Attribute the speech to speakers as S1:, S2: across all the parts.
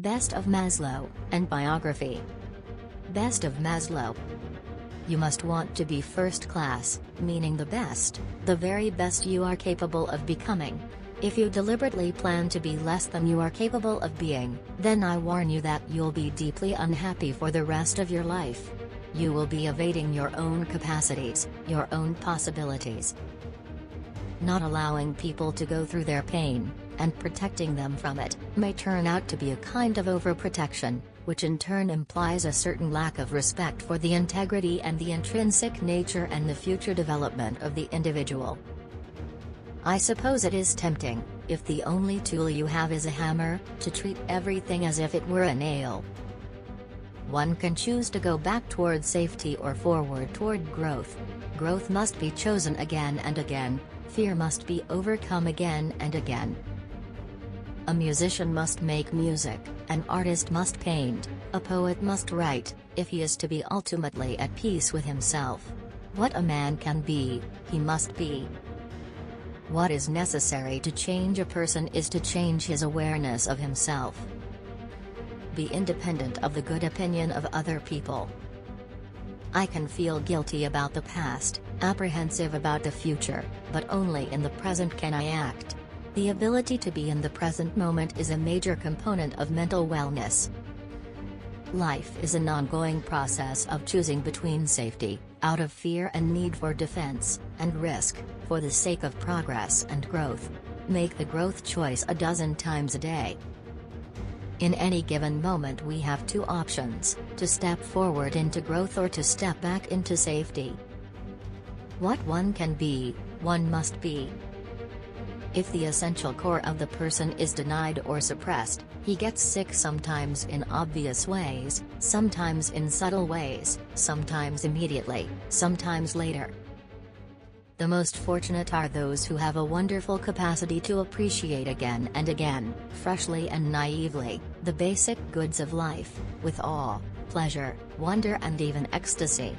S1: Best of Maslow, and Biography. Best of Maslow. You must want to be first class, meaning the best, the very best you are capable of becoming. If you deliberately plan to be less than you are capable of being, then I warn you that you'll be deeply unhappy for the rest of your life. You will be evading your own capacities, your own possibilities. Not allowing people to go through their pain, and protecting them from it, may turn out to be a kind of overprotection, which in turn implies a certain lack of respect for the integrity and the intrinsic nature and the future development of the individual. I suppose it is tempting, if the only tool you have is a hammer, to treat everything as if it were a nail. One can choose to go back toward safety or forward toward growth. Growth must be chosen again and again, fear must be overcome again and again. A musician must make music, an artist must paint, a poet must write, if he is to be ultimately at peace with himself. What a man can be, he must be. What is necessary to change a person is to change his awareness of himself. Be independent of the good opinion of other people. I can feel guilty about the past, apprehensive about the future, but only in the present can I act. The ability to be in the present moment is a major component of mental wellness. Life is an ongoing process of choosing between safety, out of fear and need for defense, and risk, for the sake of progress and growth. Make the growth choice a dozen times a day. In any given moment we have two options, to step forward into growth or to step back into safety. What one can be, one must be. If the essential core of the person is denied or suppressed, he gets sick sometimes in obvious ways, sometimes in subtle ways, sometimes immediately, sometimes later. The most fortunate are those who have a wonderful capacity to appreciate again and again, freshly and naively, the basic goods of life, with awe, pleasure, wonder and even ecstasy.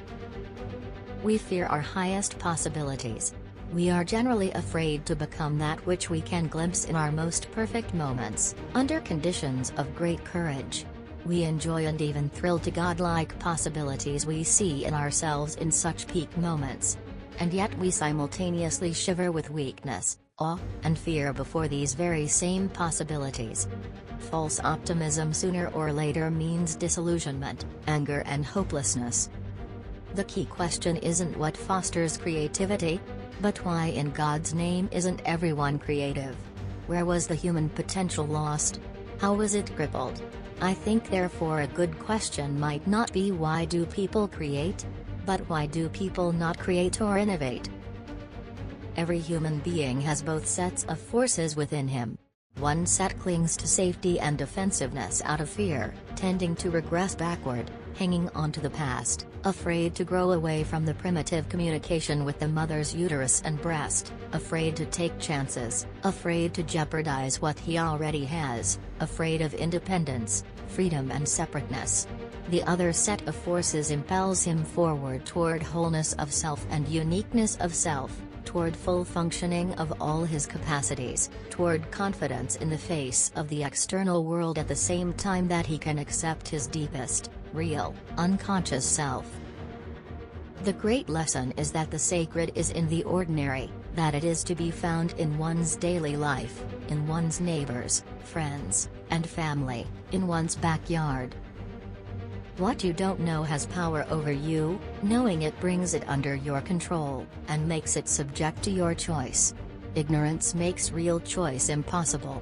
S1: We fear our highest possibilities. We are generally afraid to become that which we can glimpse in our most perfect moments, under conditions of great courage. We enjoy and even thrill to godlike possibilities we see in ourselves in such peak moments. And yet we simultaneously shiver with weakness, awe, and fear before these very same possibilities. False optimism sooner or later means disillusionment, anger and hopelessness. The key question isn't what fosters creativity, but why in God's name isn't everyone creative? Where was the human potential lost? How was it crippled? I think therefore a good question might not be why do people create? But why do people not create or innovate? Every human being has both sets of forces within him. One set clings to safety and defensiveness out of fear, tending to regress backward, hanging on to the past, afraid to grow away from the primitive communication with the mother's uterus and breast, afraid to take chances, afraid to jeopardize what he already has, afraid of independence, freedom and separateness. The other set of forces impels him forward toward wholeness of self and uniqueness of self, toward full functioning of all his capacities, toward confidence in the face of the external world at the same time that he can accept his deepest, real, unconscious self. The great lesson is that the sacred is in the ordinary, that it is to be found in one's daily life, in one's neighbors, friends, and family, in one's backyard. What you don't know has power over you, knowing it brings it under your control, and makes it subject to your choice. Ignorance makes real choice impossible.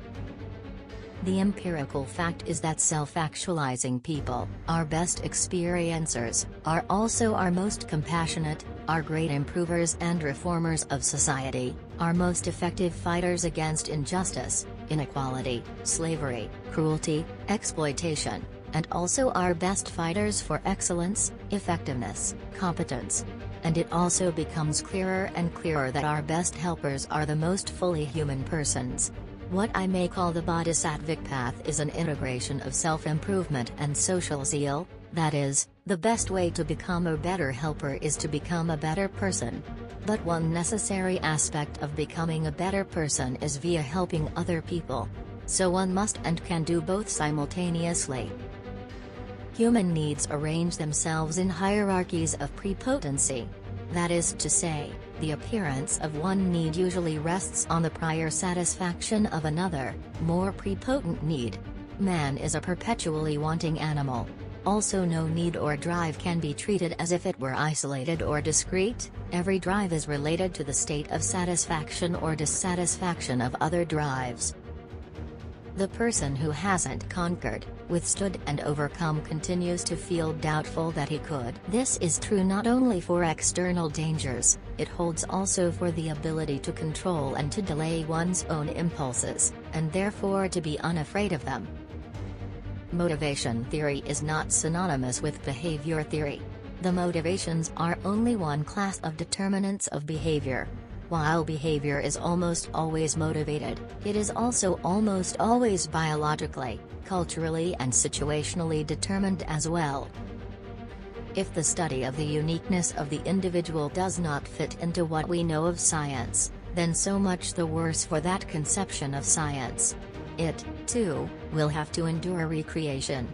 S1: The empirical fact is that self-actualizing people, our best experiencers, are also our most compassionate, our great improvers and reformers of society, our most effective fighters against injustice, inequality, slavery, cruelty, exploitation, and also our best fighters for excellence, effectiveness, competence. And it also becomes clearer and clearer that our best helpers are the most fully human persons. What I may call the bodhisattvic path is an integration of self-improvement and social zeal, that is, the best way to become a better helper is to become a better person. But one necessary aspect of becoming a better person is via helping other people. so one must and can do both simultaneously. Human needs arrange themselves in hierarchies of prepotency. That is to say, the appearance of one need usually rests on the prior satisfaction of another, more prepotent need. Man is a perpetually wanting animal. Also, no need or drive can be treated as if it were isolated or discrete. Every drive is related to the state of satisfaction or dissatisfaction of other drives. The person who hasn't conquered, withstood and overcome continues to feel doubtful that he could. This is true not only for external dangers, it holds also for the ability to control and to delay one's own impulses, and therefore to be unafraid of them. Motivation theory is not synonymous with behavior theory. The motivations are only one class of determinants of behavior. While behavior is almost always motivated, it is also almost always biologically, culturally and situationally determined as well. If the study of the uniqueness of the individual does not fit into what we know of science, then so much the worse for that conception of science. It, too, will have to endure recreation.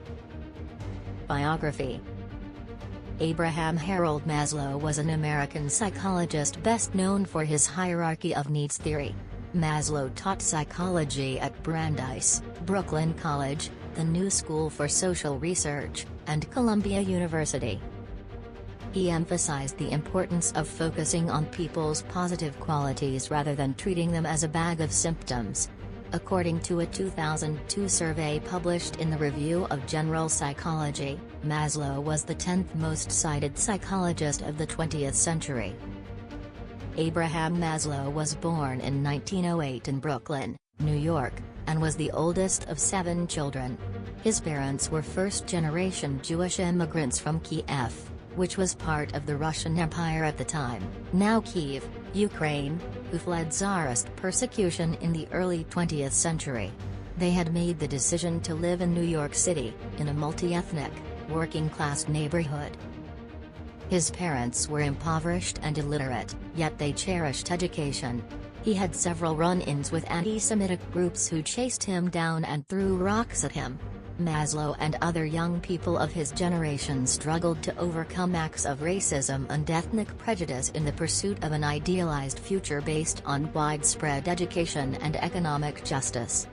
S1: Biography. Abraham Harold Maslow was an American psychologist best known for his hierarchy of needs theory. Maslow taught psychology at Brandeis, Brooklyn College, the New School for Social Research, and Columbia University. He emphasized the importance of focusing on people's positive qualities rather than treating them as a bag of symptoms. According to a 2002 survey published in the Review of General Psychology, Maslow was the 10th most cited psychologist of the 20th century. Abraham Maslow was born in 1908 in Brooklyn, New York, and was the oldest of 7 children. His parents were first-generation Jewish immigrants from Kiev, which was part of the Russian Empire at the time, now Kyiv, Ukraine, who fled Tsarist persecution in the early 20th century. They had made the decision to live in New York City, in a multi-ethnic, working-class neighborhood. His parents were impoverished and illiterate, yet they cherished education. He had several run-ins with anti-Semitic groups who chased him down and threw rocks at him. Maslow and other young people of his generation struggled to overcome acts of racism and ethnic prejudice in the pursuit of an idealized future based on widespread education and economic justice.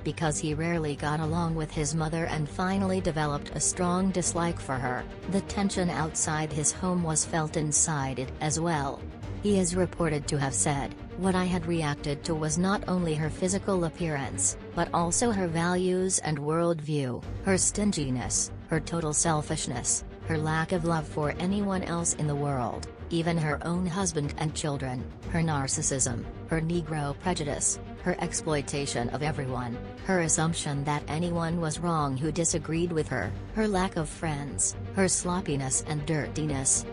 S1: Because he rarely got along with his mother and finally developed a strong dislike for her, the tension outside his home was felt inside it as well. He is reported to have said, "What I had reacted to was not only her physical appearance, but also her values and worldview, her stinginess, her total selfishness, her lack of love for anyone else in the world, even her own husband and children, her narcissism, her Negro prejudice, her exploitation of everyone, her assumption that anyone was wrong who disagreed with her, her lack of friends, her sloppiness and dirtiness."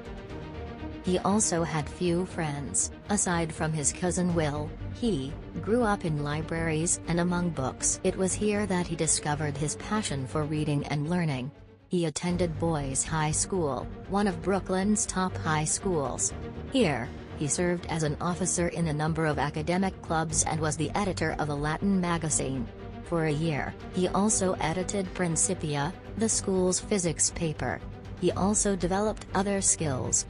S1: He also had few friends, aside from his cousin Will. He grew up in libraries and among books. It was here that he discovered his passion for reading and learning. He attended Boys High School, one of Brooklyn's top high schools. Here, he served as an officer in a number of academic clubs and was the editor of a Latin magazine. For a year, he also edited Principia, the school's physics paper. He also developed other skills.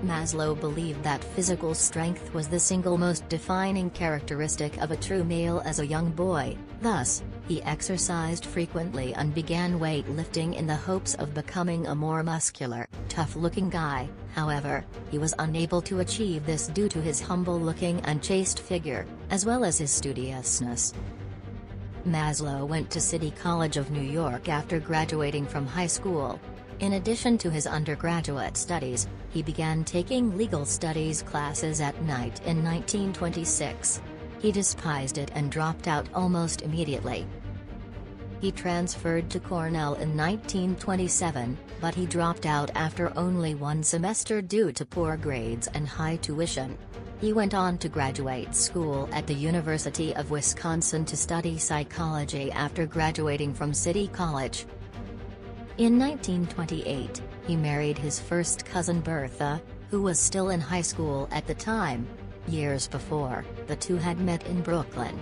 S1: Maslow believed that physical strength was the single most defining characteristic of a true male as a young boy, thus, he exercised frequently and began weightlifting in the hopes of becoming a more muscular, tough-looking guy. However, he was unable to achieve this due to his humble-looking and chaste figure, as well as his studiousness. Maslow went to City College of New York after graduating from high school. In addition to his undergraduate studies, he began taking legal studies classes at night in 1926. He despised it and dropped out almost immediately. He transferred to Cornell in 1927, but he dropped out after only one semester due to poor grades and high tuition. He went on to graduate school at the University of Wisconsin to study psychology after graduating from City College. In 1928, he married his first cousin Bertha, who was still in high school at the time. Years before, the two had met in Brooklyn.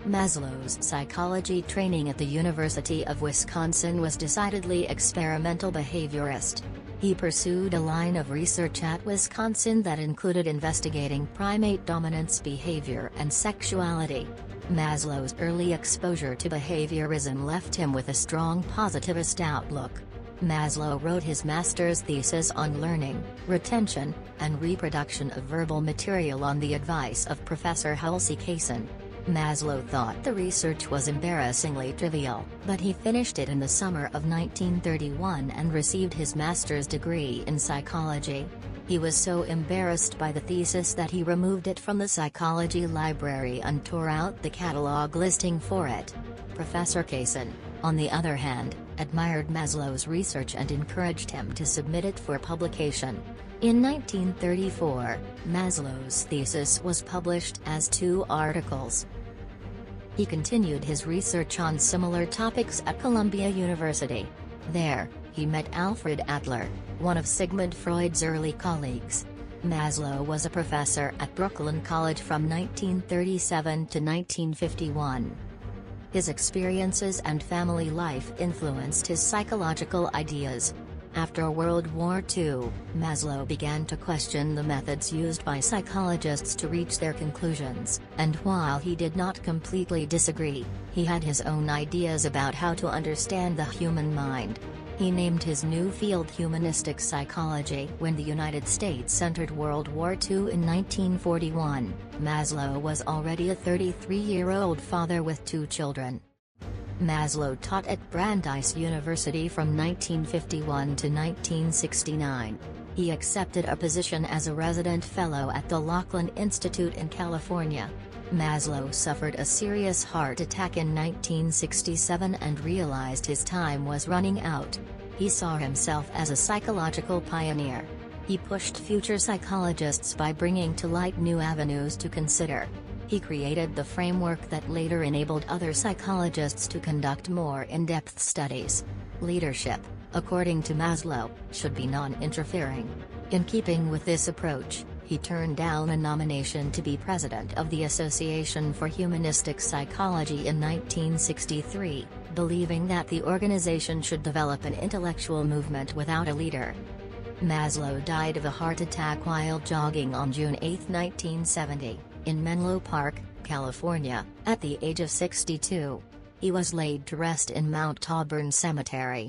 S1: Maslow's psychology training at the University of Wisconsin was decidedly experimental behaviorist. He pursued a line of research at Wisconsin that included investigating primate dominance behavior and sexuality. Maslow's early exposure to behaviorism left him with a strong positivist outlook. Maslow wrote his master's thesis on learning, retention, and reproduction of verbal material on the advice of Professor Halsey Kaysen. Maslow thought the research was embarrassingly trivial, but he finished it in the summer of 1931 and received his master's degree in psychology. He was so embarrassed by the thesis that he removed it from the psychology library and tore out the catalog listing for it. Professor Kaysen, on the other hand, admired Maslow's research and encouraged him to submit it for publication. In 1934, Maslow's thesis was published as 2 articles. He continued his research on similar topics at Columbia University. There, he met Alfred Adler, one of Sigmund Freud's early colleagues. Maslow was a professor at Brooklyn College from 1937 to 1951. His experiences and family life influenced his psychological ideas. After World War II, Maslow began to question the methods used by psychologists to reach their conclusions, and while he did not completely disagree, he had his own ideas about how to understand the human mind. He named his new field humanistic psychology. When the United States entered World War II in 1941, Maslow was already a 33-year-old father with 2 children. Maslow taught at Brandeis University from 1951 to 1969. He accepted a position as a resident fellow at the Laughlin Institute in California. Maslow suffered a serious heart attack in 1967 and realized his time was running out. He saw himself as a psychological pioneer. He pushed future psychologists by bringing to light new avenues to consider. He created the framework that later enabled other psychologists to conduct more in-depth studies. Leadership, according to Maslow, should be non-interfering. In keeping with this approach, he turned down a nomination to be president of the Association for Humanistic Psychology in 1963, believing that the organization should develop an intellectual movement without a leader. Maslow died of a heart attack while jogging on June 8, 1970, in Menlo Park, California, at the age of 62. He was laid to rest in Mount Auburn Cemetery.